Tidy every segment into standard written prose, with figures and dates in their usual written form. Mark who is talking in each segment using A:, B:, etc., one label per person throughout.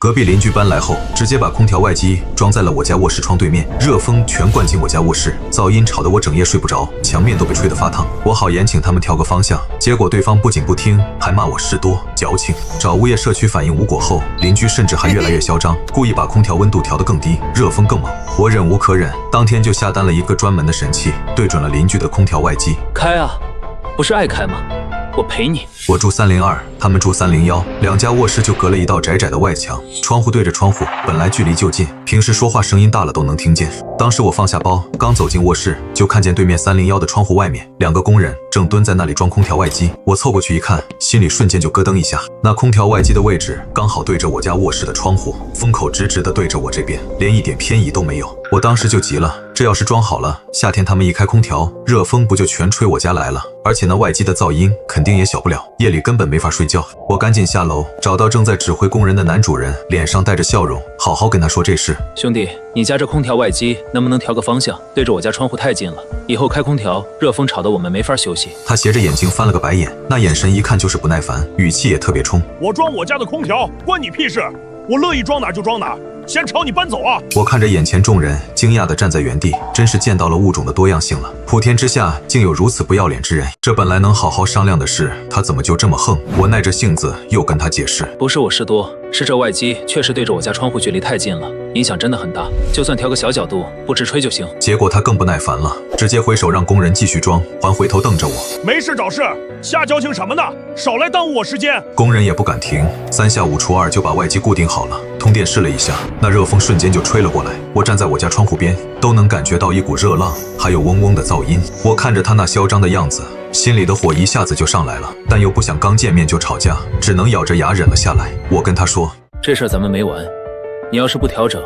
A: 隔壁邻居搬来后，直接把空调外机装在了我家卧室窗对面，热风全灌进我家卧室，噪音吵得我整夜睡不着，墙面都被吹得发烫。我好言请他们调个方向，结果对方不仅不听，还骂我事多矫情。找物业社区反映无果后，邻居甚至还越来越嚣张，故意把空调温度调得更低，热风更猛。我忍无可忍，当天就下单了一个专门的神器，对准了邻居的空调外机。
B: 开啊，不是爱开吗？我陪你。
A: 我住302，他们住301，两家卧室就隔了一道窄窄的外墙，窗户对着窗户，本来距离就近，平时说话声音大了都能听见。当时我放下包，刚走进卧室，就看见对面301的窗户外面，两个工人正蹲在那里装空调外机。我凑过去一看，心里瞬间就咯噔一下。那空调外机的位置刚好对着我家卧室的窗户，风口直直的对着我这边，连一点偏移都没有。我当时就急了，这要是装好了，夏天他们一开空调，热风不就全吹我家来了？而且那外机的噪音肯定也小不了，夜里根本没法睡觉。我赶紧下楼，找到正在指挥工人的男主人，脸上带着笑容，好好跟他说这事。
B: 兄弟，你家这空调外机能不能调个方向？对着我家窗户太近了，以后开空调，热风吵得我们没法休息。
A: 他斜着眼睛翻了个白眼，那眼神一看就是不耐烦，语气也特别冲。
C: 我装我家的空调，关你屁事！我乐意装哪就装哪，先朝你搬走啊！
A: 我看着眼前众人，惊讶地站在原地，真是见到了物种的多样性了。普天之下竟有如此不要脸之人，这本来能好好商量的事，他怎么就这么横？我耐着性子又跟他解释，
B: 不是我事多，是这外机确实对着我家窗户距离太近了，影响真的很大，就算调个小角度，不直吹就行。
A: 结果他更不耐烦了，直接挥手让工人继续装，还回头瞪着我，
C: 没事找事，瞎矫情什么呢？少来耽误我时间。
A: 工人也不敢停，3下5除2就把外机固定好了，通电试了一下，那热风瞬间就吹了过来。我站在我家窗户边，都能感觉到一股热浪，还有嗡嗡的噪音。我看着他那嚣张的样子，心里的火一下子就上来了，但又不想刚见面就吵架，只能咬着牙忍了下来。我跟他说，
B: 这事儿咱们没完，你要是不调整，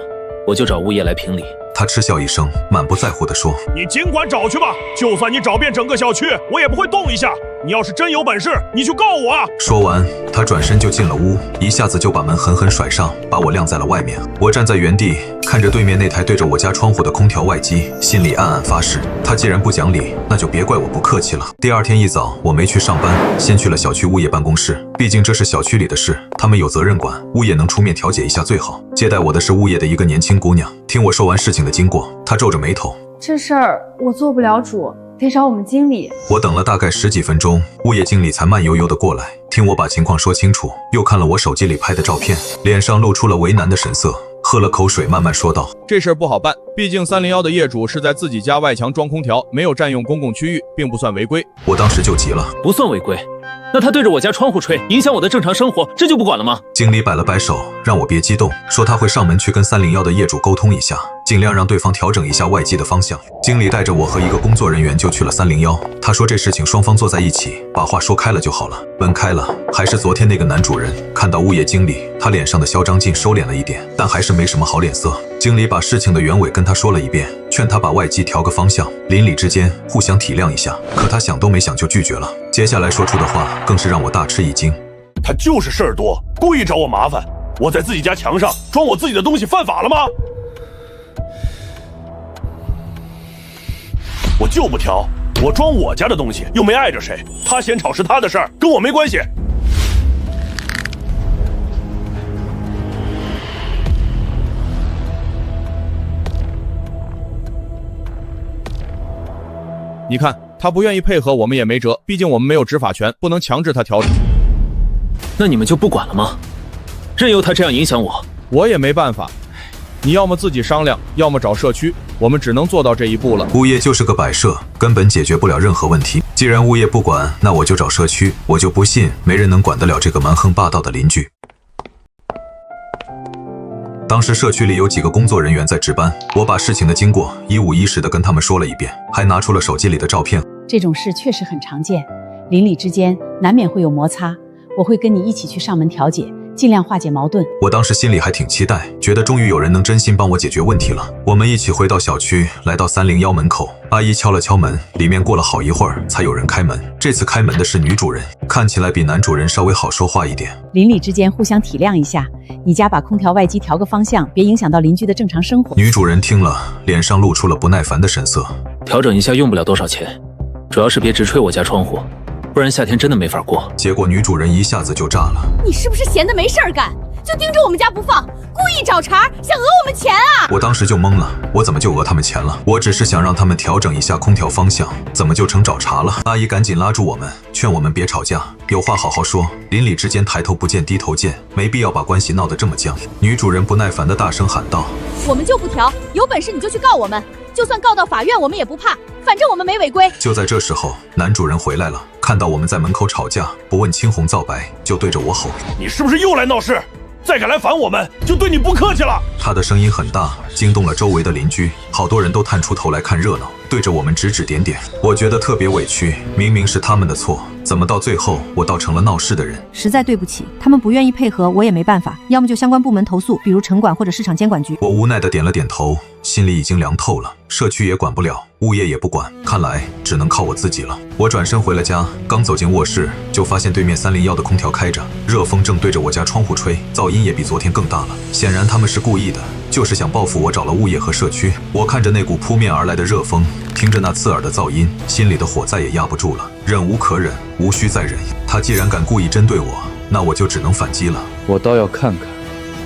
B: 我就找物业来评理。
A: 他嗤笑一声，满不在乎地说，
C: 你尽管找去吧，就算你找遍整个小区，我也不会动一下。你要是真有本事，你去告我啊！
A: 说完，他转身就进了屋，一下子就把门狠狠甩上，把我晾在了外面。我站在原地，看着对面那台对着我家窗户的空调外机，心里暗暗发誓，他既然不讲理，那就别怪我不客气了。第二天一早，我没去上班，先去了小区物业办公室，毕竟这是小区里的事，他们有责任管，物业能出面调解一下最好。接待我的是物业的一个年轻姑娘，听我说完事情的经过，她皱着眉头，
D: 这事儿我做不了主，得找我们经理。
A: 我等了大概10几分钟，物业经理才慢悠悠地过来，听我把情况说清楚，又看了我手机里拍的照片，脸上露出了为难的神色，喝了口水，慢慢说道，
E: 这事儿不好办，毕竟301的业主是在自己家外墙装空调，没有占用公共区域，并不算违规。
A: 我当时就急了，
B: 不算违规，那他对着我家窗户吹，影响我的正常生活，这就不管了吗？
A: 经理摆了摆手，让我别激动，说他会上门去跟301的业主沟通一下，尽量让对方调整一下外机的方向。经理带着我和一个工作人员就去了301，他说这事情双方坐在一起，把话说开了就好了。门开了，还是昨天那个男主人。看到物业经理，他脸上的嚣张劲收敛了一点，但还是没什么好脸色。经理把事情的原委跟他说了一遍，劝他把外机调个方向，邻里之间互相体谅一下。可他想都没想就拒绝了。接下来说出的话更是让我大吃一惊，
C: 他就是事儿多，故意找我麻烦。我在自己家墙上装我自己的东西犯法了吗？我就不调，我装我家的东西又没碍着谁，他嫌吵是他的事儿，跟我没关系。
E: 你看，他不愿意配合，我们也没辙，毕竟我们没有执法权，不能强制他调整。
B: 那你们就不管了吗？任由他这样影响我？
E: 我也没办法，你要么自己商量，要么找社区，我们只能做到这一步了。
A: 物业就是个摆设，根本解决不了任何问题。既然物业不管，那我就找社区，我就不信没人能管得了这个蛮横霸道的邻居。当时社区里有几个工作人员在值班，我把事情的经过一五一十地跟他们说了一遍，还拿出了手机里的照片。
F: 这种事确实很常见，邻里之间难免会有摩擦，我会跟你一起去上门调解，尽量化解矛盾。
A: 我当时心里还挺期待，觉得终于有人能真心帮我解决问题了。我们一起回到小区，来到301门口，阿姨敲了敲门，里面过了好一会儿才有人开门。这次开门的是女主人，看起来比男主人稍微好说话一点。
F: 邻里之间互相体谅一下，你家把空调外机调个方向，别影响到邻居的正常生活。
A: 女主人听了，脸上露出了不耐烦的神色。
B: 调整一下用不了多少钱，主要是别直吹我家窗户，不然夏天真的没法过。
A: 结果女主人一下子就炸了，
D: 你是不是闲得没事儿干？
G: 就盯着我们家不放，故意找茬，想讹我们钱啊！
A: 我当时就懵了，我怎么就讹他们钱了？我只是想让他们调整一下空调方向，怎么就成找茬了？阿姨赶紧拉住我们，劝我们别吵架，有话好好说。邻里之间抬头不见低头见，没必要把关系闹得这么僵。女主人不耐烦地大声喊道：“
G: 我们就不调，有本事你就去告我们，就算告到法院我们也不怕，反正我们没违规。”
A: 就在这时候，男主人回来了，看到我们在门口吵架，不问青红皂白，就对着我吼：“
C: 你是不是又来闹事？再敢来烦我们，就对你不客气了！”
A: 他的声音很大，惊动了周围的邻居，好多人都探出头来看热闹，对着我们指指点点。我觉得特别委屈，明明是他们的错，怎么到最后我倒成了闹事的人？
H: 实在对不起，他们不愿意配合，我也没办法，要么就相关部门投诉，比如城管或者市场监管局。
A: 我无奈地点了点头，心里已经凉透了。社区也管不了，物业也不管，看来只能靠我自己了。我转身回了家，刚走进卧室，就发现对面301的空调开着，热风正对着我家窗户吹，噪音也比昨天更大了。显然他们是故意的，就是想报复我，找了物业和社区。我看着那股扑面而来的热风，听着那刺耳的噪音，心里的火再也压不住了，忍无可忍，无需再忍。他既然敢故意针对我，那我就只能反击了。
I: 我倒要看看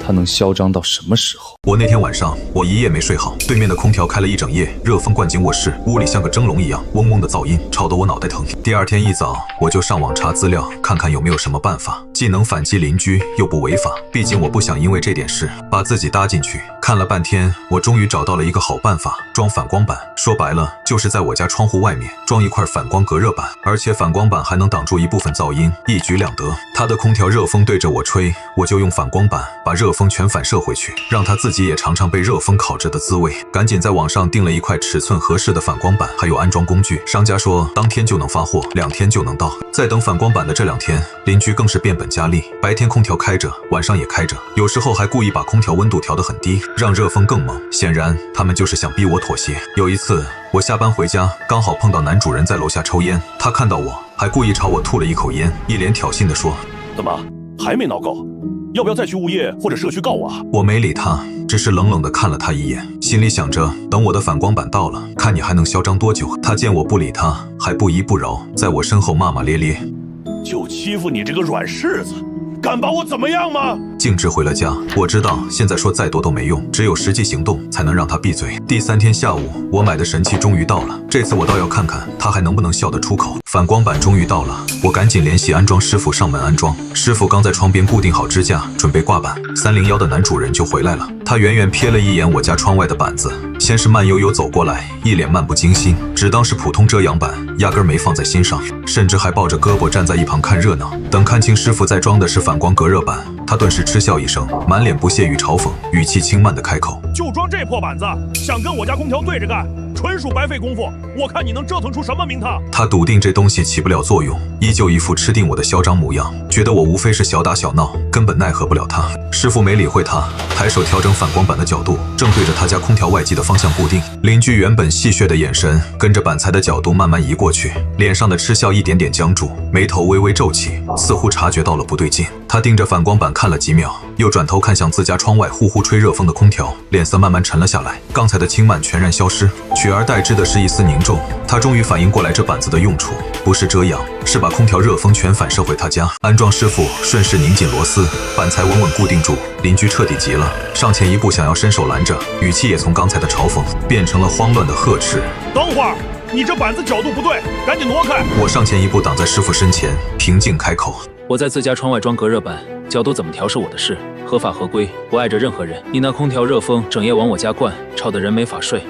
I: 他能嚣张到什么时候。
A: 我那天晚上我一夜没睡好，对面的空调开了一整夜，热风灌进卧室，屋里像个蒸笼一样，嗡嗡的噪音吵得我脑袋疼。第二天一早我就上网查资料，看看有没有什么办法，既能反击邻居又不违法，毕竟我不想因为这点事把自己搭进去。看了半天，我终于找到了一个好办法，装反光板。说白了就是在我家窗户外面装一块反光隔热板，而且反光板还能挡住一部分噪音，一举两得。他的空调热风对着我吹，我就用反光板把热风全反射回去，让他自己也尝尝被热风烤着的滋味。赶紧在网上订了一块尺寸合适的反光板，还有安装工具。商家说当天就能发货，2天就能到。在等反光板的这2天，邻居更是变本加厉，白天空调开着，晚上也开着，有时候还故意把空调温度调得很低，让热风更猛。显然他们就是想逼我妥协。有一次我下班回家，刚好碰到男主人在楼下抽烟，他看到我还故意朝我吐了一口烟，一脸挑衅地说：“
C: 怎么还没闹够？要不要再去物业或者社区告我啊？”
A: 我没理他，只是冷冷地看了他一眼，心里想着等我的反光板到了，看你还能嚣张多久。他见我不理他，还不依不饶，在我身后骂骂咧咧：“
C: 就欺负你这个软柿子，敢把我怎么样吗？”
A: 径直回了家。我知道现在说再多都没用，只有实际行动才能让他闭嘴。第3天下午，我买的神器终于到了，这次我倒要看看他还能不能笑得出口。反光板终于到了，我赶紧联系安装师傅上门安装。师傅刚在窗边固定好支架，准备挂板，301的男主人就回来了。他远远瞥了一眼我家窗外的板子，先是慢悠悠走过来，一脸漫不经心，只当是普通遮阳板，压根没放在心上，甚至还抱着胳膊站在一旁看热闹。等看清师傅在装的是反光隔热板，他顿时嗤笑一声，满脸不屑与嘲讽，语气轻慢地开口：“
C: 就装这破板子，想跟我家空调对着干，纯属白费功夫。我看你能折腾出什么名堂？”
A: 他笃定这东西起不了作用，依旧一副吃定我的嚣张模样，觉得我无非是小打小闹，根本奈何不了他。师傅没理会他，抬手调整反光板的角度，正对着他家空调外机的方向固定。邻居原本戏谑的眼神跟着板材的角度慢慢移过去，脸上的嗤笑一点点僵住，眉头微微皱起，似乎察觉到了不对劲。他盯着反光板看了几秒，又转头看向自家窗外呼呼吹热风的空调，脸色慢慢沉了下来，刚才的轻慢全然消失，取而代之的是一丝凝重。他终于反应过来，这板子的用处不是遮阳，是把空调热风全反射回他家。安装师傅顺势拧紧螺丝，板材稳稳固定住。邻居彻底急了，上前一步想要伸手拦着，语气也从刚才的嘲讽变成了慌乱的呵斥：“
C: 等会儿，你这板子角度不对，赶紧挪开！”
A: 我上前一步挡在师傅身前，平静开口：“
B: 我在自家窗外装隔热板，角度怎么调是我的事，合法合规，不碍着任何人。你那空调热风整夜往我家灌，吵得人没法睡。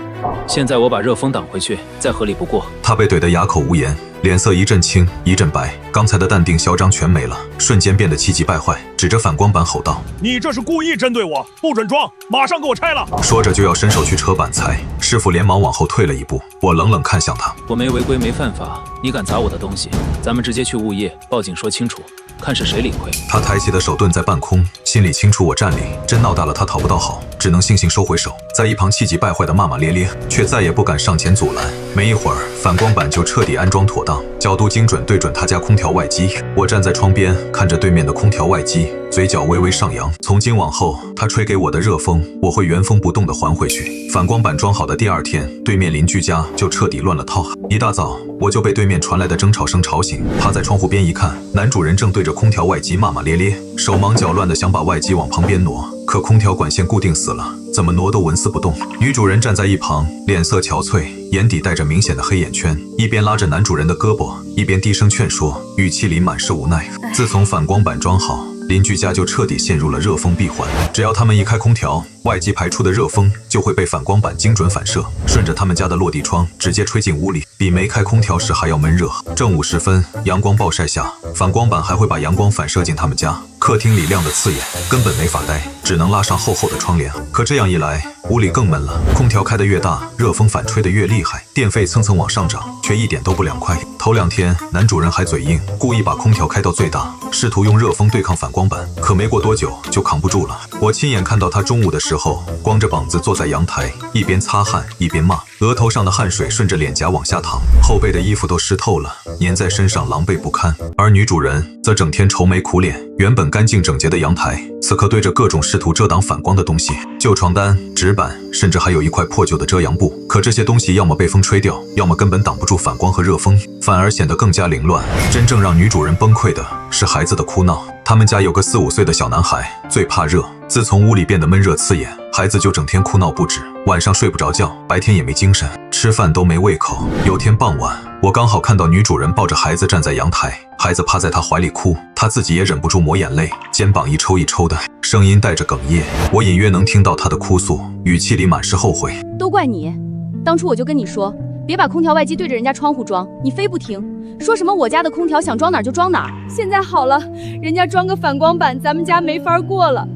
B: 现在我把热风挡回去，再合理不过。”
A: 他被怼得哑口无言，脸色一阵青一阵白，刚才的淡定嚣张全没了，瞬间变得气急败坏，指着反光板吼道：“
C: 你这是故意针对我，不准装，马上给我拆了！”
A: 说着就要伸手去扯板材，师傅连忙往后退了一步。我冷冷看向他：“
B: 我没违规没犯法，你敢砸我的东西，咱们直接去物业报警说清楚，看是谁理亏。”
A: 他抬起的手顿在半空，心里清楚我占理，真闹大了他讨不到好，只能悻悻收回手，在一旁气急败坏的骂骂咧咧，却再也不敢上前阻拦。没一会儿，反光板就彻底安装妥当，角度精准对准他家空调外机。我站在窗边看着对面的空调外机，嘴角微微上扬。从今往后，他吹给我的热风，我会原封不动地还回去。反光板装好的第2天，对面邻居家就彻底乱了套。一大早，我就被对面传来的争吵声吵醒，趴在窗户边一看，男主人正对着空调外机骂骂咧咧：“手忙脚乱的想把外机往旁边挪，可空调管线固定死了，怎么挪都纹丝不动。女主人站在一旁，脸色憔悴，眼底带着明显的黑眼圈，一边拉着男主人的胳膊，一边低声劝说，语气里满是无奈。自从反光板装好，邻居家就彻底陷入了热风闭环，只要他们一开空调，外机排出的热风就会被反光板精准反射，顺着他们家的落地窗直接吹进屋里，比没开空调时还要闷热。正午时分，阳光暴晒下，反光板还会把阳光反射进他们家。客厅里亮得刺眼，根本没法待，只能拉上厚厚的窗帘。可这样一来，屋里更闷了。空调开得越大，热风反吹得越厉害，电费蹭蹭往上涨，却一点都不凉快。头2天，男主人还嘴硬，故意把空调开到最大，试图用热风对抗反光板。可没过多久就扛不住了。我亲眼看到他中午的时候，光着膀子坐在阳台，一边擦汗一边骂，额头上的汗水顺着脸颊往下淌，后背的衣服都湿透了，粘在身上狼狈不堪。而女主人则整天愁眉苦脸，原本干净整洁的阳台，此刻堆着各种试图遮挡反光的东西，旧床单、纸板，甚至还有一块破旧的遮阳布。可这些东西要么被风吹掉，要么根本挡不住反光和热风，反而显得更加凌乱。真正让女主人崩溃的是孩子的哭闹。他们家有个4、5岁的小男孩，最怕热。自从屋里变得闷热刺眼，孩子就整天哭闹不止，晚上睡不着觉，白天也没精神，吃饭都没胃口。有天傍晚，我刚好看到女主人抱着孩子站在阳台，孩子趴在她怀里哭，她自己也忍不住抹眼泪，肩膀一抽一抽的，声音带着哽咽。我隐约能听到她的哭诉，语气里满是后悔。
G: 都怪你，当初我就跟你说，别把空调外机对着人家窗户装，你非不听，说什么我家的空调想装哪儿就装哪儿。现在好了，人家装个反光板，咱们家没法过了，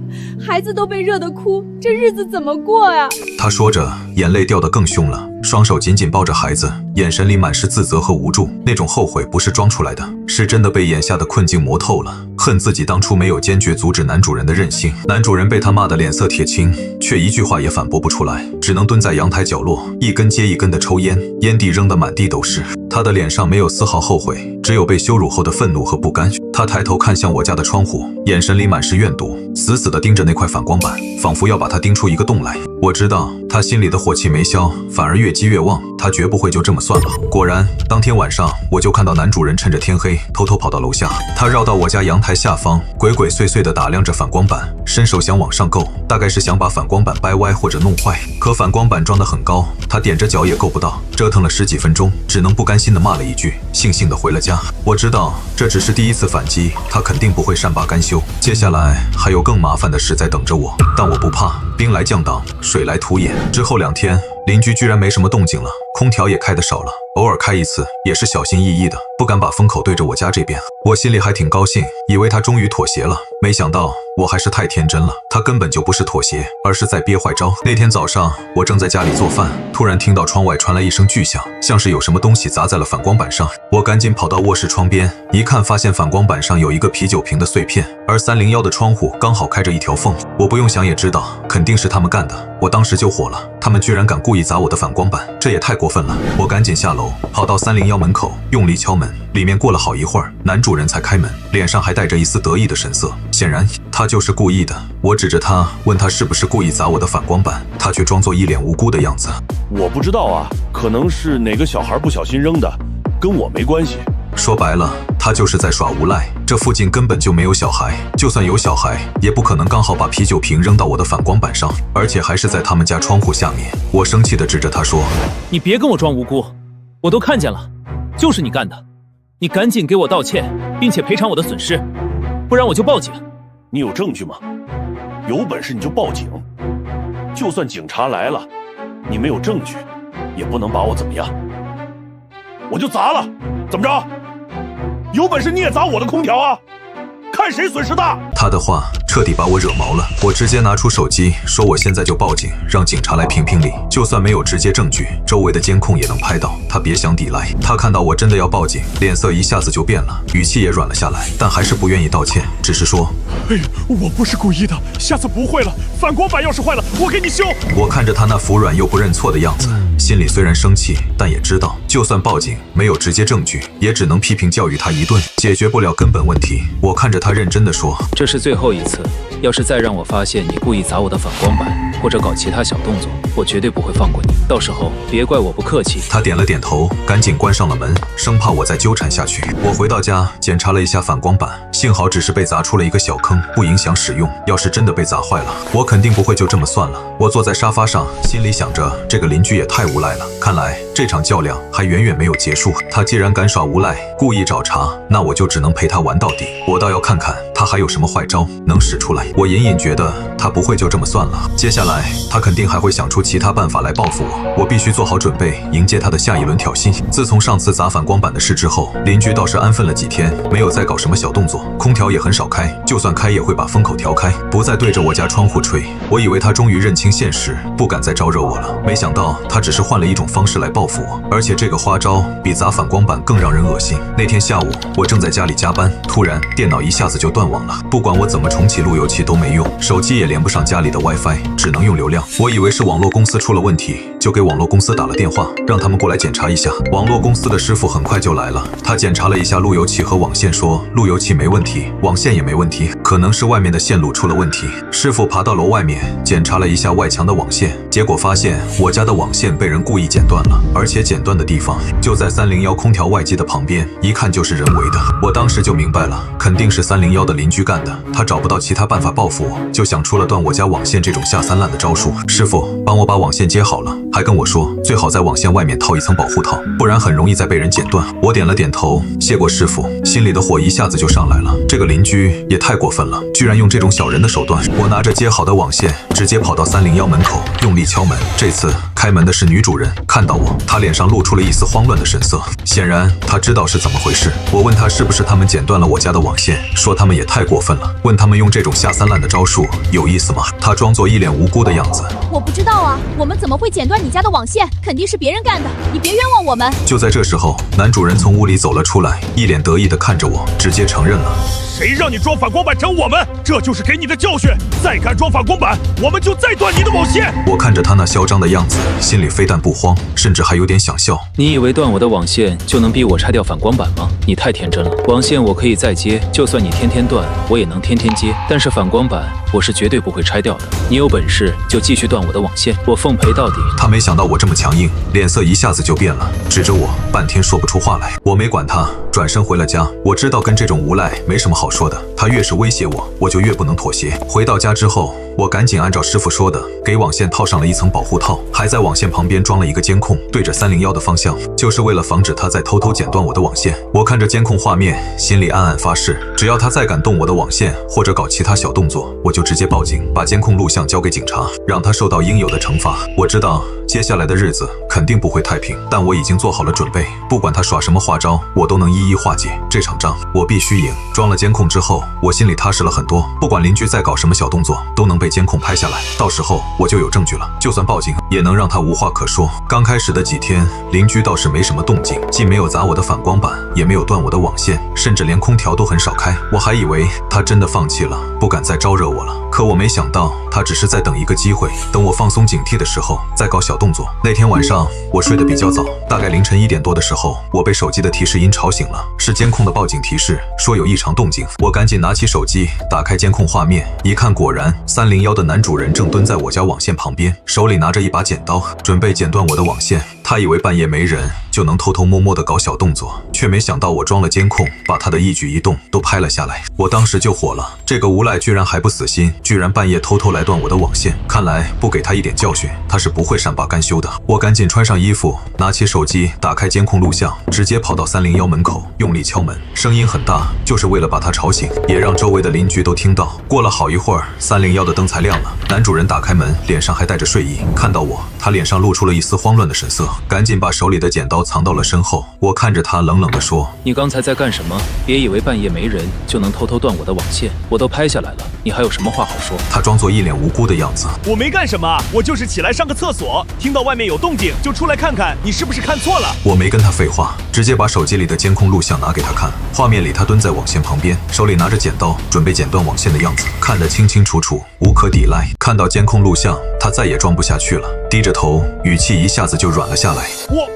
G: 孩子都被热得哭，这日子怎么过呀？
A: 他说着，眼泪掉得更凶了，双手紧紧抱着孩子，眼神里满是自责和无助。那种后悔不是装出来的，是真的被眼下的困境磨透了，恨自己当初没有坚决阻止男主人的任性。男主人被他骂得脸色铁青，却一句话也反驳不出来，只能蹲在阳台角落，一根接一根的抽烟，烟蒂扔得满地都是。他的脸上没有丝毫后悔，只有被羞辱后的愤怒和不甘。他抬头看向我家的窗户，眼神里满是怨毒，死死地盯着那块反光板，仿佛要把它盯出一个洞来。我知道他心里的火气没消，反而越积越旺，他绝不会就这么算了。果然，当天晚上我就看到男主人趁着天黑偷偷跑到楼下，他绕到我家阳台下方，鬼鬼祟祟地打量着反光板，伸手想往上够，大概是想把反光板掰歪或者弄坏。可反光板装得很高，他踮着脚也够不到，折腾了10几分钟，只能不甘心地骂了一句，悻悻地回了家。我知道这只是第一次反击，他肯定不会善罢甘休，接下来还有更麻烦的事在等着我。但我不怕，兵来将挡，水来土掩。之后2天，邻居居然没什么动静了，空调也开得少了，偶尔开一次，也是小心翼翼的，不敢把风口对着我家这边。我心里还挺高兴，以为他终于妥协了，没想到我还是太天真了，他根本就不是妥协，而是在憋坏招。那天早上，我正在家里做饭，突然听到窗外传来一声巨响，像是有什么东西砸在了反光板上。我赶紧跑到卧室窗边，一看发现反光板上有一个啤酒瓶的碎片，而301的窗户刚好开着一条缝。我不用想也知道，肯定是他们干的。我当时就火了，他们居然敢故意砸我的反光板，这也太过分了。我赶紧下楼，跑到301门口，用力敲门。里面过了好一会儿，男主人才开门，脸上还带着一丝得意的神色，显然他就是故意的。我指着他，问他是不是故意砸我的反光板，他却装作一脸无辜的样子。
C: 我不知道啊，可能是哪个小孩不小心扔的，跟我没关系。
A: 说白了，他就是在耍无赖。这附近根本就没有小孩，就算有小孩，也不可能刚好把啤酒瓶扔到我的反光板上，而且还是在他们家窗户下面。我生气地指着他说：“
B: 你别跟我装无辜，我都看见了，就是你干的，你赶紧给我道歉，并且赔偿我的损失，不然我就报警。”
C: 你有证据吗？有本事你就报警，就算警察来了，你没有证据，也不能把我怎么样。我就砸了，怎么着？有本事你也砸我的空调啊！看谁损失大。
A: 他的话彻底把我惹毛了，我直接拿出手机说我现在就报警，让警察来评评理。就算没有直接证据，周围的监控也能拍到。他别想抵赖。他看到我真的要报警，脸色一下子就变了，语气也软了下来，但还是不愿意道歉，只是说：“
C: 哎，我不是故意的，下次不会了。反光板要是坏了，我给你修。”
A: 我看着他那服软又不认错的样子，心里虽然生气，但也知道，就算报警没有直接证据，也只能批评教育他一顿，解决不了根本问题。我看着他认真地说：“
B: 这是最后一次，要是再让我发现你故意砸我的反光板，或者搞其他小动作，我绝对不会放过你。到时候别怪我不客气。
A: 他点了点头，赶紧关上了门，生怕我再纠缠下去。我回到家检查了一下反光板，幸好只是被砸出了一个小坑，不影响使用。要是真的被砸坏了，我肯定不会就这么算了。我坐在沙发上，心里想着这个邻居也太无赖了。看来这场较量还远远没有结束。他既然敢耍无赖，故意找茬，那我就只能陪他玩到底。我倒要看看他还有什么坏招能使出来。我隐隐觉得他不会就这么算了，接下来他肯定还会想出其他办法来报复我。我必须做好准备迎接他的下一轮挑衅。自从上次砸反光板的事之后，邻居倒是安分了几天，没有再搞什么小动作，空调也很少开，就算开也会把风口调开，不再对着我家窗户吹。我以为他终于认清现实，不敢再招惹我了，没想到他只是换了一种方式来报复我，而且这个花招比砸反光板更让人恶心。那天下午我正在家里加班，突然电脑一下子就断网了，不管我怎么重启路由器都没用，手机也连不上家里的 WiFi， 只能用流量。我以为是网络公司出了问题，就给网络公司打了电话，让他们过来检查一下。网络公司的师傅很快就来了，他检查了一下路由器和网线，说路由器没问题，网线也没问题，可能是外面的线路出了问题。师傅爬到楼外面检查了一下外墙的网线，结果发现我家的网线被人故意剪断了，而且剪断的地方就在301空调外机的旁边，一看就是人为的。我当时就明白了，肯定是301的邻居干的，他找不到其他办法报复我，就想出了断我家网线这种下三滥的招数。师傅帮我把网线接好了，还跟我说最好在网线外面套一层保护套，不然很容易再被人剪断。我点了点头，谢过师傅，心里的火一下子就上来了。这个邻居也太过分了，居然用这种小人的手段。我拿着接好的网线，直接跑到301门口，用力敲门。这次开门的是女主人，看到我，她脸上露出了一丝慌乱的神色，显然她知道是怎么回事。我问她是不是他们剪断了我家的网线，说他们也太过分了，问他们用这种下三滥的招数有意思吗？她装作一脸无辜的样子，
G: 我不知道啊，我们怎么会剪断你家的网线？肯定是别人干的，你别冤枉我们。
A: 就在这时候，男主人从屋里走了出来，一脸得意地看着我，直接承认了。
C: 谁让你装反光板整我们？这就是给你的教训！再敢装反光板，我们就再断你的网线！
A: 我看着他那嚣张的样子，心里非但不慌，甚至还有点想笑。
B: 你以为断我的网线就能逼我拆掉反光板吗？你太天真了。网线我可以再接，就算你天天断，我也能天天接。但是反光板我是绝对不会拆掉的。你有本事就继续断我的网线，我奉陪到底。
A: 他没想到我这么强硬，脸色一下子就变了，指着我，半天说不出话来。我没管他，转身回了家。我知道跟这种无赖没什么好说的，他越是威胁我，我就越不能妥协。回到家之后，我赶紧按照师傅说的，给网线套上了一层保护套，还在网线旁边装了一个监控，对着301的方向，就是为了防止他再偷偷剪断我的网线。我看着监控画面，心里暗暗发誓，只要他再敢动我的网线，或者搞其他小动作，我就直接报警，把监控录像交给警察，让他受到应有的惩罚。我知道接下来的日子肯定不会太平，但我已经做好了准备，不管他耍什么花招，我都能一一化解。这场仗我必须赢。装了监控之后，我心里踏实了很多，不管邻居再搞什么小动作，都能被监控拍下来，到时候我就有证据了，就算报警也能让他无话可说。刚开始的几天，邻居倒是没什么动静，既没有砸我的反光板，也没有断我的网线，甚至连空调都很少开。我还以为他真的放弃了，不敢再招惹我了，可我没想到他只是在等一个机会，等我放松警惕的时候再搞小动作。那天晚上我睡得比较早，大概凌晨1点多的时候，我被手机的提示音吵醒了，是监控的报警提示，说有异常动静。我赶紧拿起手机，打开监控画面，一看，果然301的男主人正蹲在我家网线旁边，手里拿着一把剪刀，准备剪断我的网线。他以为半夜没人就能偷偷摸摸地搞小动作，却没想到我装了监控，把他的一举一动都拍了下来。我当时就火了，这个无赖居然还不死心，居然半夜偷偷来断我的网线，看来不给他一点教训，他是不会善罢甘休的。我赶紧穿上衣服，拿起手机，打开监控录像，直接跑到301门口，用力敲门，声音很大，就是为了把他吵醒，也让周围的邻居都听到。过了好一会儿，301的灯才亮了，男主人打开门，脸上还带着睡意，看到我，他脸上露出了一丝慌乱的神色，赶紧把手里的剪刀藏到了身后。我看着他冷冷地说，
B: 你刚才在干什么？别以为半夜没人就能偷偷断我的网线，我都拍下来了，你还有什么话好说？
A: 他装作一脸无辜的样子，
C: 我没干什么，我就是起来上个厕所，听到外面有动静就出来看看，你是不是看错了？
A: 我没跟他废话，直接把手机里的监控录像拿给他看。画面里他蹲在网线旁边，手里拿着剪刀，准备剪断网线的样子，看得清清楚楚，无可抵赖。看到监控录像，他再也装不下去了，低着头，语气一下子就软了下来。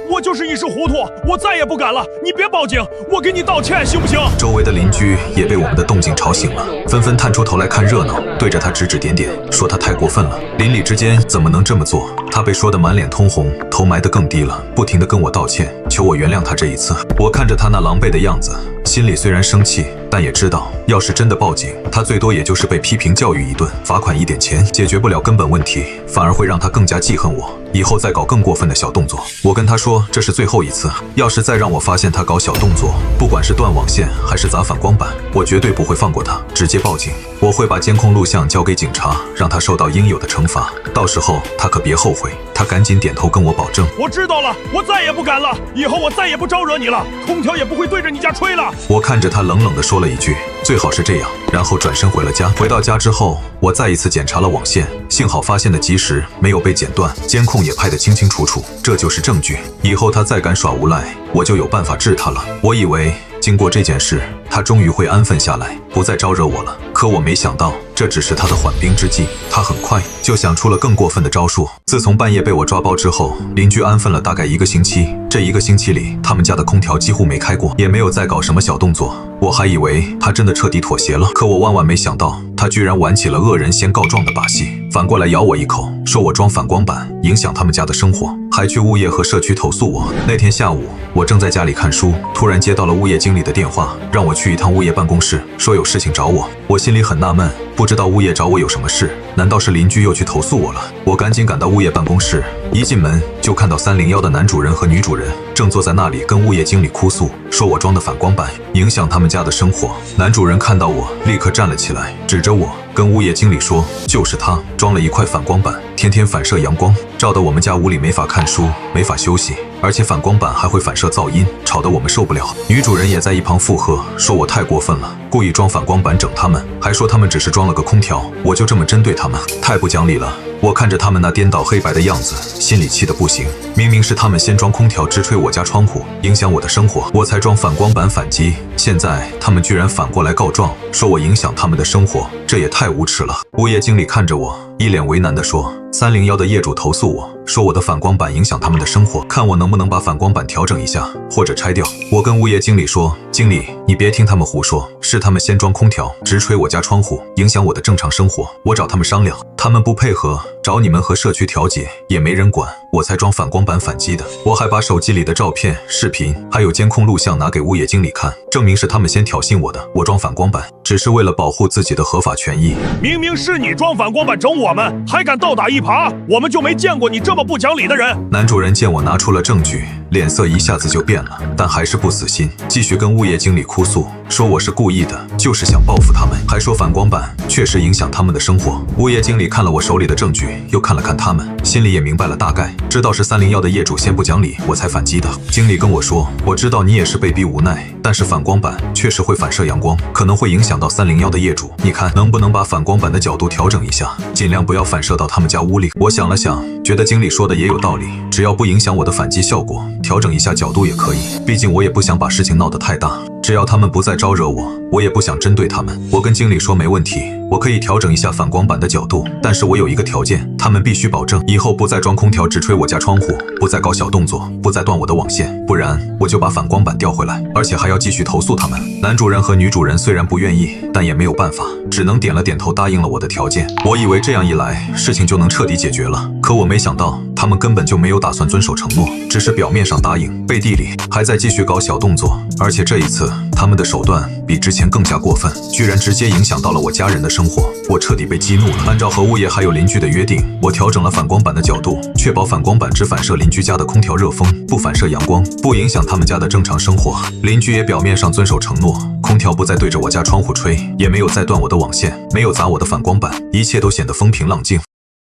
C: 我就是一时糊涂，我再也不敢了。你别报警，我给你道歉行不行？
A: 周围的邻居也被我们的动静吵醒了，纷纷探出头来看热闹，对着他指指点点，说他太过分了。邻里之间怎么能这么做？他被说得满脸通红，头埋得更低了，不停地跟我道歉，求我原谅他这一次。我看着他那狼狈的样子，心里虽然生气，但也知道，要是真的报警，他最多也就是被批评教育一顿，罚款一点钱，解决不了根本问题，反而会让他更加记恨我，以后再搞更过分的小动作。我跟他说，这是最后一次，要是再让我发现他搞小动作，不管是断网线还是砸反光板，我绝对不会放过他，直接报警。我会把监控录像交给警察，让他受到应有的惩罚，到时候他可别后悔。他赶紧点头跟我保证，
C: 我知道了，我再也不敢了，以后我再也不招惹你了，空调也不会对着你家吹了。
A: 我看着他冷冷地说了一句，最好是这样，然后转身回了家。回到家之后，我再一次检查了网线，幸好发现的及时，没有被剪断，监控也拍得清清楚楚，这就是证据。以后他再敢耍无赖，我就有办法治他了。我以为经过这件事，他终于会安分下来，不再招惹我了。可我没想到，这只是他的缓兵之计。他很快就想出了更过分的招数。自从半夜被我抓包之后，邻居安分了大概1个星期。这1个星期里，他们家的空调几乎没开过，也没有再搞什么小动作。我还以为他真的彻底妥协了，可我万万没想到，他居然玩起了恶人先告状的把戏，反过来咬我一口，说我装反光板影响他们家的生活，还去物业和社区投诉我。那天下午，我正在家里看书，突然接到了物业经理的电话，让我去一趟物业办公室，说有事情找我。我心里很纳闷，不知道物业找我有什么事，难道是邻居又去投诉我了？我赶紧赶到物业办公室，一进门就看到301的男主人和女主人正坐在那里跟物业经理哭诉，说我装的反光板影响他们家的生活。男主人看到我，立刻站了起来，指着我跟物业经理说，就是他装了一块反光板，天天反射阳光，照得我们家屋里没法看书，没法休息，而且反光板还会反射噪音，吵得我们受不了。女主人也在一旁附和，说我太过分了，故意装反光板整他们，还说他们只是装了个空调，我就这么针对他们，太不讲理了。我看着他们那颠倒黑白的样子，心里气得不行。明明是他们先装空调直吹我家窗户，影响我的生活，我才装反光板反击，现在他们居然反过来告状，说我影响他们的生活，这也太无耻了。物业经理看着我，一脸为难地说，301的业主投诉我，说我的反光板影响他们的生活，看我能不能把反光板调整一下，或者拆掉。我跟物业经理说，经理，你别听他们胡说，是他们先装空调，直吹我家窗户，影响我的正常生活，我找他们商量，他们不配合，找你们和社区调解，也没人管，我才装反光板反击的。我还把手机里的照片、视频，还有监控录像拿给物业经理看，证明是他们先挑衅我的，我装反光板只是为了保护自己的合法权益。
C: 明明是你装反光板整我们，还敢倒打一耙，我们就没见过你这么不讲理的人。
A: 男主人见我拿出了证据，脸色一下子就变了，但还是不死心，继续跟物业经理哭诉，说我是故意的，就是想报复他们，还说反光板确实影响他们的生活。物业经理看了我手里的证据，又看了看他们，心里也明白了大概，知道是301的业主先不讲理，我才反击的。经理跟我说，我知道你也是被逼无奈，但是反光板确实会反射阳光，可能会影响到301的业主，你看能不能把反光板的角度调整一下，尽量不要反射到他们家屋里。我想了想，觉得经理说的也有道理，只要不影响我的反击效果，调整一下角度也可以，毕竟我也不想把事情闹得太大，只要他们不再招惹我，我也不想针对他们。我跟经理说没问题，我可以调整一下反光板的角度，但是我有一个条件，他们必须保证以后不再装空调直吹我家窗户，不再搞小动作，不再断我的网线，不然我就把反光板调回来，而且还要继续投诉他们。男主人和女主人虽然不愿意，但也没有办法，只能点了点头答应了我的条件。我以为这样一来事情就能彻底解决了，可我没想到他们根本就没有打算遵守承诺，只是表面上答应，背地里还在继续搞小动作，而且这一次他们的手段比之前更加过分，居然直接影响到了我家人的生活，我彻底被激怒了。按照和物业还有邻居的约定，我调整了反光板的角度，确保反光板只反射邻居家的空调热风，不反射阳光，不影响他们家的正常生活。邻居也表面上遵守承诺，空调不再对着我家窗户吹，也没有再断我的网线，没有砸我的反光板，一切都显得风平浪静。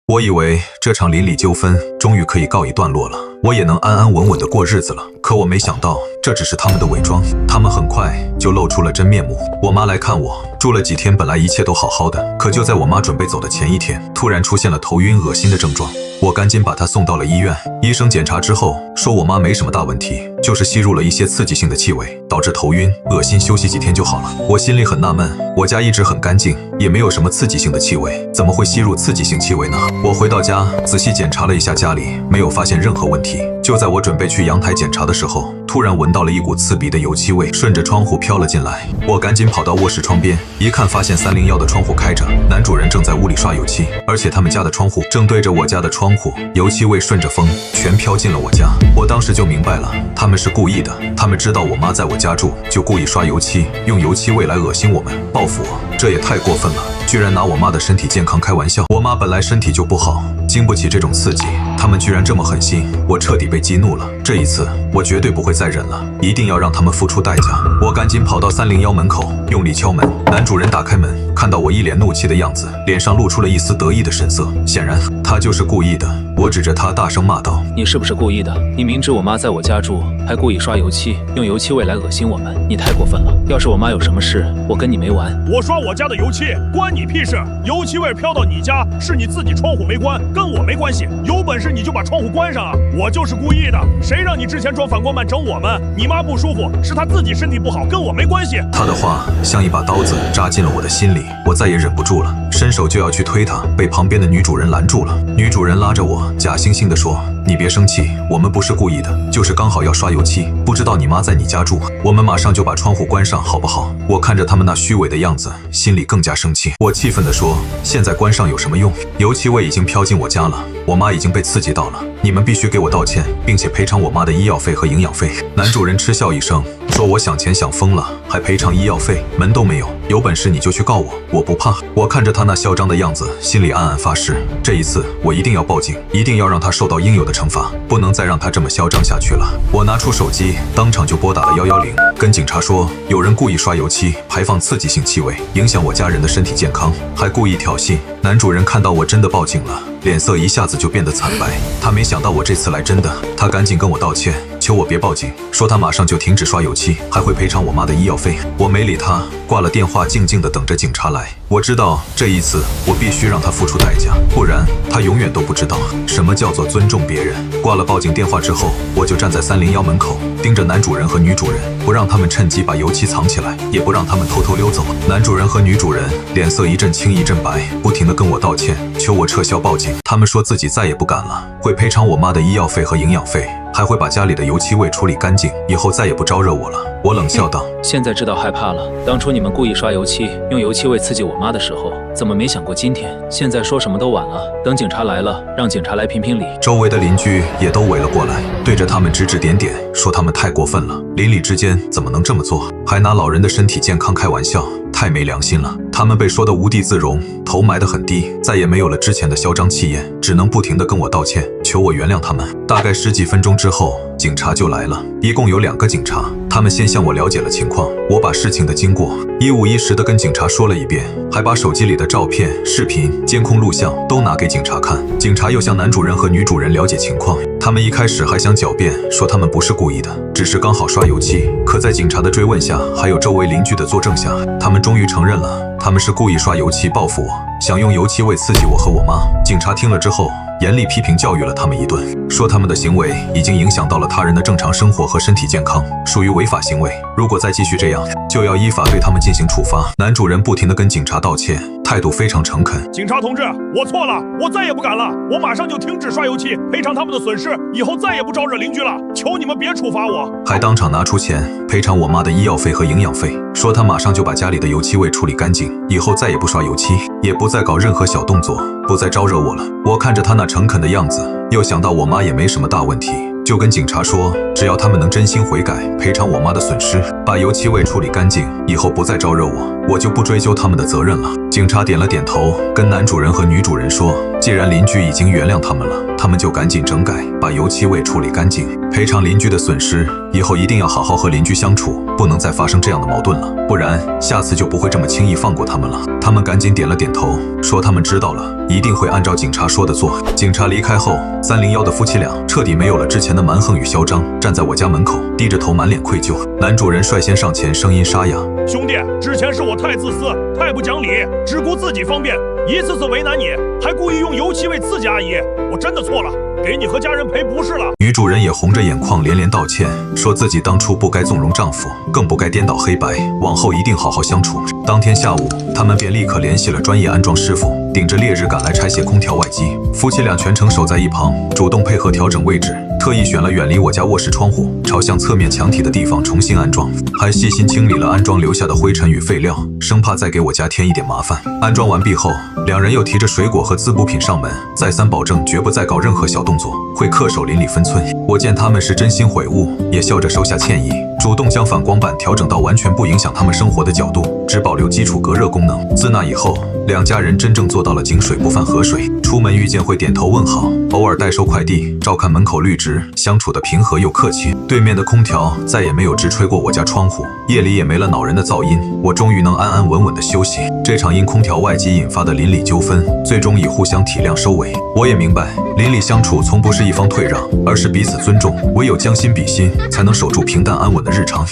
A: 我以为这场邻里纠纷终于可以告一段落了，我也能安安稳稳地过日子了。可我没想到，这只是他们的伪装。他们很快就露出了真面目。我妈来看我，住了几天，本来一切都好好的，可就在我妈准备走的前一天，突然出现了头晕、恶心的症状。我赶紧把她送到了医院。医生检查之后说我妈没什么大问题，就是吸入了一些刺激性的气味，导致头晕、恶心，休息几天就好了。我心里很纳闷，我家一直很干净，也没有什么刺激性的气味，怎么会吸入刺激性气味呢？我回到家仔细检查了一下家里，没有发现任何问题。就在我准备去阳台检查的时候，突然闻到了一股刺鼻的油漆味，顺着窗户飘了进来。我赶紧跑到卧室窗边，一看发现301的窗户开着，男主人正在屋里刷油漆，而且他们家的窗户正对着我家的窗户，油漆味顺着风全飘进了我家。我当时就明白了，他们是故意的，他们知道我妈在我家住，就故意刷油漆，用油漆味来恶心我们，报复我，这也太过分了，居然拿我妈的身体健康开玩笑。我妈本来身体就不好，经不起这种刺激，他们居然这么狠心，我彻底被激怒了。这一次我绝对不会再忍了，一定要让他们付出代价。我赶紧跑到301门口，用力敲门。男主人打开门，看到我一脸怒气的样子，脸上露出了一丝得意的神色，显然他就是故意的。我指着他大声骂道：
B: 你是不是故意的？你明知我妈在我家住，还故意刷油漆，用油漆味来恶心我们，你太过分了。要是我妈有什么事，我跟你没完。
C: 我刷我家的油漆关你屁事，油漆味飘到你家是你自己窗户没关，跟我没关系，有本事你就把窗户关上啊！我就是故意的，谁让你之前装反光板整我们？你妈不舒服是她自己身体不好，跟我没关系。
A: 他的话像一把刀子扎进了我的心里，我再也忍不住了，伸手就要去推他，被旁边的女主人拦住了。女主人拉着我，假惺惺地说：你别生气，我们不是故意的，就是刚好要刷油漆，不知道你妈在你家住，我们马上就把窗户关上好不好？我看着他们那虚伪的样子，心里更加生气。我气愤地说：现在关上有什么用？油漆味已经飘进我家了，我妈已经被刺激到了，你们必须给我道歉，并且赔偿我妈的医药费和营养费。男主人嗤笑一声，说我想钱想疯了，还赔偿医药费，门都没有，有本事你就去告我，我不怕。我看着他那嚣张的样子，心里暗暗发誓，这一次我一定要报警，一定要让他受到应有的惩罚，不能再让他这么嚣张下去了。我拿出手机，当场就拨打了110，跟警察说有人故意刷油漆，排放刺激性气味，影响我家人的身体健康，还故意挑衅。男主人看到我真的报警了，脸色一下子就变得惨白。他没想到我这次来真的，他赶紧跟我道歉，求我别报警，说他马上就停止刷油漆，还会赔偿我妈的医药费。我没理他，挂了电话，静静地等着警察来。我知道这一次我必须让他付出代价，不然他永远都不知道什么叫做尊重别人。挂了报警电话之后，我就站在301门口，盯着男主人和女主人，不让他们趁机把油漆藏起来，也不让他们偷偷溜走。男主人和女主人脸色一阵青一阵白，不停地跟我道歉，求我撤销报警。他们说自己再也不敢了，会赔偿我妈的医药费和营养费，还会把家里的油漆味处理干净，以后再也不招惹我了。我冷笑道：
B: 现在知道害怕了，当初你们故意刷油漆，用油漆味刺激我妈的时候，怎么没想过今天？现在说什么都晚了，等警察来了，让警察来评评理。
A: 周围的邻居也都围了过来，对着他们指指点点，说他们太过分了，邻里之间怎么能这么做，还拿老人的身体健康开玩笑，太没良心了。他们被说得无地自容，头埋得很低，再也没有了之前的嚣张气焰，只能不停地跟我道歉，求我原谅他们。大概10几分钟之后，警察就来了，一共有2个警察。他们先向我了解了情况，我把事情的经过一五一十地跟警察说了一遍，还把手机里的照片、视频、监控录像都拿给警察看。警察又向男主人和女主人了解情况，他们一开始还想狡辩，说他们不是故意的，只是刚好刷油漆。可在警察的追问下，还有周围邻居的作证下，他们终于承认了，他们是故意刷油漆报复我，想用油漆味刺激我和我妈。警察听了之后，严厉批评教育了他们一顿，说他们的行为已经影响到了他人的正常生活和身体健康，属于违法行为，如果再继续这样，就要依法对他们进行处罚。男主人不停地跟警察道歉，态度非常诚恳。
C: 警察同志，我错了，我再也不敢了，我马上就停止刷油漆，赔偿他们的损失，以后再也不招惹邻居了，求你们别处罚我。
A: 还当场拿出钱赔偿我妈的医药费和营养费，说他马上就把家里的油漆味处理干净，以后再也不刷油漆，也不再搞任何小动作，不再招惹我了。我看着他那诚恳的样子，又想到我妈也没什么大问题，就跟警察说，只要他们能真心悔改，赔偿我妈的损失，把油漆味处理干净，以后不再招惹我，我就不追究他们的责任了。警察点了点头，跟男主人和女主人说，既然邻居已经原谅他们了，他们就赶紧整改，把油漆味处理干净，赔偿邻居的损失。以后一定要好好和邻居相处，不能再发生这样的矛盾了，不然下次就不会这么轻易放过他们了。他们赶紧点了点头，说他们知道了，一定会按照警察说的做。警察离开后，301的夫妻俩彻底没有了之前的蛮横与嚣张，站在我家门口，低着头，满脸愧疚。男主人率先上前，声音沙哑：“
C: 兄弟，之前是我太自私，太不讲理，只顾自己方便，一次次为难你，还故意用油漆味刺激阿姨，我真的错了，给你和家人赔不是了。”
A: 女主人也红着眼眶连连道歉，说自己当初不该纵容丈夫，更不该颠倒黑白，往后一定好好相处。当天下午，他们便立刻联系了专业安装师傅，顶着烈日赶来拆卸空调外机。夫妻俩全程守在一旁，主动配合调整位置，特意选了远离我家卧室窗户、朝向侧面墙体的地方重新安装，还细心清理了安装留下的灰尘与废料，生怕再给我家添一点麻烦。安装完毕后，两人又提着水果和滋补品上门，再三保证绝不再搞任何小动作，会恪守邻里分寸。我见他们是真心悔悟，也笑着收下歉意，主动将反光板调整到完全不影响他们生活的角度，只保留基础隔热功能。自那以后，两家人真正做到了井水不犯河水，出门遇见会点头问好，偶尔代收快递，照看门口绿植，相处的平和又客气。对面的空调再也没有直吹过我家窗户，夜里也没了恼人的噪音，我终于能安安稳稳的休息。这场因空调外机引发的邻里纠纷，最终以互相体谅收尾。我也明白，邻里相处从不是一方退让，而是彼此尊重，唯有将心比心，才能守住平淡安稳的日常。